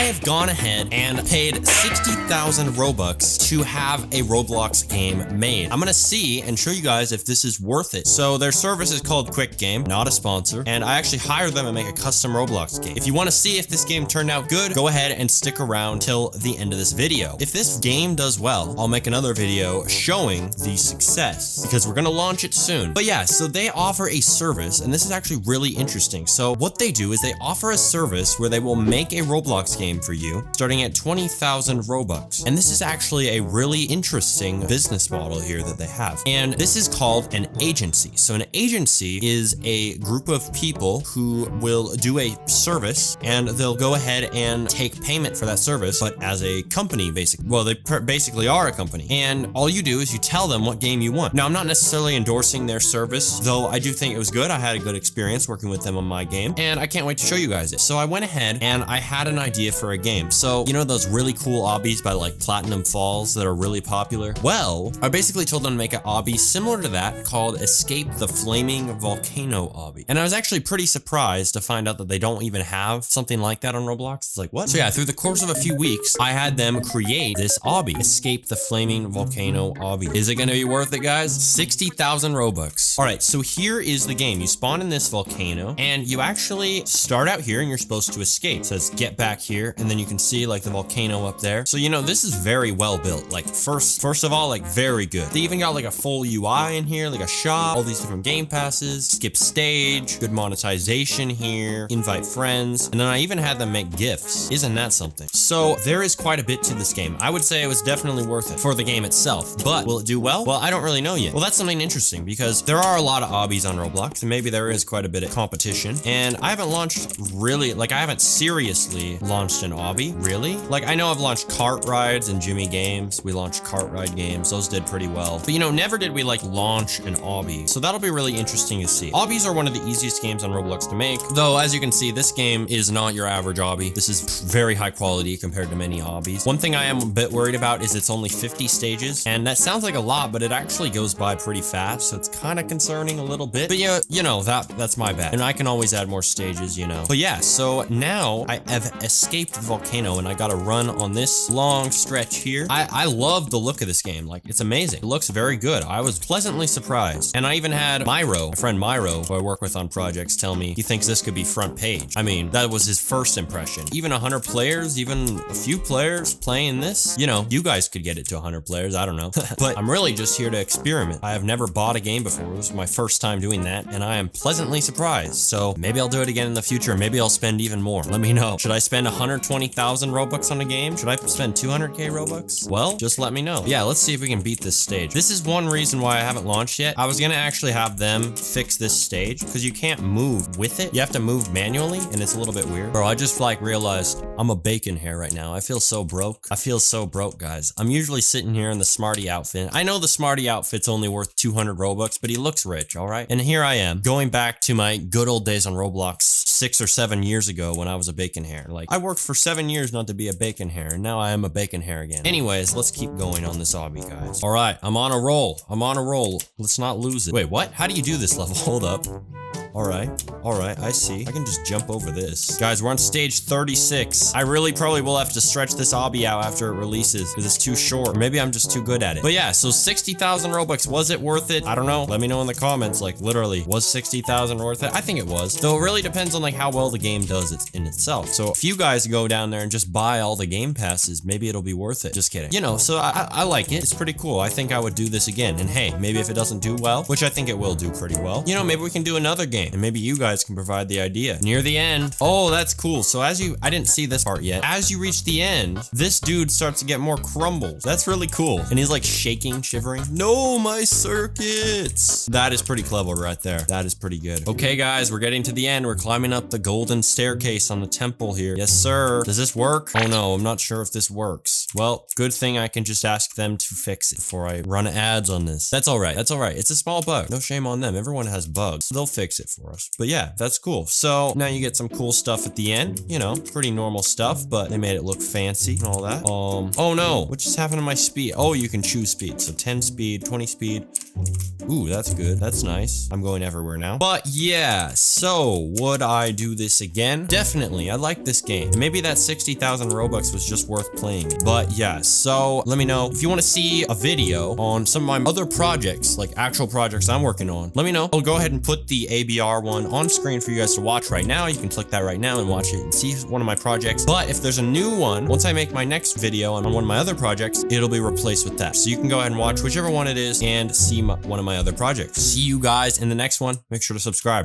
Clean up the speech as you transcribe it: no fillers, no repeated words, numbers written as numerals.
I have gone ahead and paid 60,000 Robux to have a Roblox game made. I'm gonna see and show you guys if this is worth it. So their service is called Quick Game, not a sponsor, and I actually hired them to make a custom Roblox game. If you want to see if this game turned out good, go ahead and stick around till the end of this video. If this game does well, I'll make another video showing the success because we're gonna launch it soon. But yeah, so they offer a service, and this is actually really interesting. So what they do is they offer a service where they will make a Roblox game for you starting at 20,000 Robux. And this is actually a really interesting business model here that they have. And this is called an agency. So an agency is a group of people who will do a service and they'll go ahead and take payment for that service, but as a company, basically. Well, they basically are a company. And all you do is you tell them what game you want. Now, I'm not necessarily endorsing their service, though I do think it was good. I had a good experience working with them on my game, and I can't wait to show you guys it. So I went ahead and I had an idea for a game. So, you know those really cool obbies by like Platinum Falls that are really popular? Well, I basically told them to make an obby similar to that called Escape the Flaming Volcano obby. And I was actually pretty surprised to find out that they don't even have something like that on Roblox. It's like, what? So yeah, through the course of a few weeks, I had them create this obby, Escape the Flaming Volcano obby. Is it gonna be worth it, guys? 60,000 Robux. All right, so here is the game. You spawn in this volcano and you actually start out here and you're supposed to escape. It says get back here, and then you can see like the volcano up there. So, you know, this is very well built. Like first of all, like very good. They even got like a full UI in here, like a shop, all these different game passes, skip stage, good monetization here, invite friends, and then I even had them make gifts. Isn't that something? So there is quite a bit to this game. I would say it was definitely worth it for the game itself, but will it do well? Well, I don't really know yet. Well, that's something interesting because there are a lot of obbies on Roblox and maybe there is quite a bit of competition, and I haven't launched really, like I haven't seriously launched an obby, really. Like I know I've launched cart rides and Jimmy games. We launched cart ride games. Those did pretty well, but you know, never did we like launch an obby. So that'll be really interesting to see. Obbies are one of the easiest games on Roblox to make, though as you can see, this game is not your average obby. This is very high quality compared to many obbies. One thing I am a bit worried about is it's only 50 stages, and that sounds like a lot, but it actually goes by pretty fast, so it's kind of concerning a little bit. But yeah, you know, that's my bad, and I can always add more stages, you know. But yeah, so now I have escaped the volcano and I got to run on this long stretch here. I love the look of this game. Like, it's amazing. It looks very good. I was pleasantly surprised. And I even had Myro, my friend Myro, who I work with on projects, tell me he thinks this could be front page. I mean, that was his first impression. Even 100 players, even a few players playing this, you know, you guys could get it to 100 players. I don't know. But I'm really just here to experiment. I have never bought a game before. This was my first time doing that, and I am pleasantly surprised. So maybe I'll do it again in the future. Maybe I'll spend even more. Let me know. Should I spend 120,000 Robux on a game? Should I spend 200k Robux? Well, just let me know. Yeah, let's see if we can beat this stage. This is one reason why I haven't launched yet. I was gonna actually have them fix this stage because you can't move with it. You have to move manually, and it's a little bit weird. Bro, I just like realized I'm a bacon hair right now. I feel so broke. I feel so broke, guys. I'm usually sitting here in the Smarty outfit. I know the Smarty outfit's only worth 200 Robux, but he looks rich, all right? And here I am, going back to my good old days on Roblox 6 or 7 years ago when I was a bacon hair. Like, I worked for 7 years not to be a bacon hair, and now I am a bacon hair again. Anyways, let's keep going on this obby, guys. All right, I'm on a roll. I'm on a roll. Let's not lose it. Wait, what? How do you do this level? Hold up. All right, I see. I can just jump over this. Guys, we're on stage 36. I really probably will have to stretch this obby out after it releases because it's too short. Or maybe I'm just too good at it. But yeah, so 60,000 Robux, was it worth it? I don't know. Let me know in the comments, like literally, was 60,000 worth it? I think it was. Though it really depends on like how well the game does it in itself. So if you guys go down there and just buy all the game passes, maybe it'll be worth it. Just kidding. You know, so I like it. It's pretty cool. I think I would do this again. And hey, maybe if it doesn't do well, which I think it will do pretty well, you know, maybe we can do another game. And maybe you guys can provide the idea. Near the end. Oh, that's cool. So I didn't see this part yet. As you reach the end, this dude starts to get more crumbles. That's really cool. And he's like shaking, shivering. No, my circuits. That is pretty clever right there. That is pretty good. Okay, guys, we're getting to the end. We're climbing up the golden staircase on the temple here. Yes, sir. Does this work? Oh no, I'm not sure if this works. Well, good thing I can just ask them to fix it before I run ads on this. That's all right. That's all right. It's a small bug. No shame on them. Everyone has bugs. They'll fix it for us. But yeah, that's cool. So now you get some cool stuff at the end. You know, pretty normal stuff, but they made it look fancy and all that. Oh no, what just happened to my speed? Oh, you can choose speed. So 10 speed, 20 speed. Ooh, that's good. That's nice. I'm going everywhere now. But yeah, so would I do this again? Definitely. I like this game. Maybe that 60,000 Robux was just worth playing. But yeah, so let me know if you want to see a video on some of my other projects, like actual projects I'm working on. Let me know. I'll go ahead and put the ABR one on screen for you guys to watch right now. You can click that right now and watch it and see one of my projects. But if there's a new one, once I make my next video on one of my other projects, it'll be replaced with that. So you can go ahead and watch whichever one it is and see one of my other projects. See you guys in the next one. Make sure to subscribe.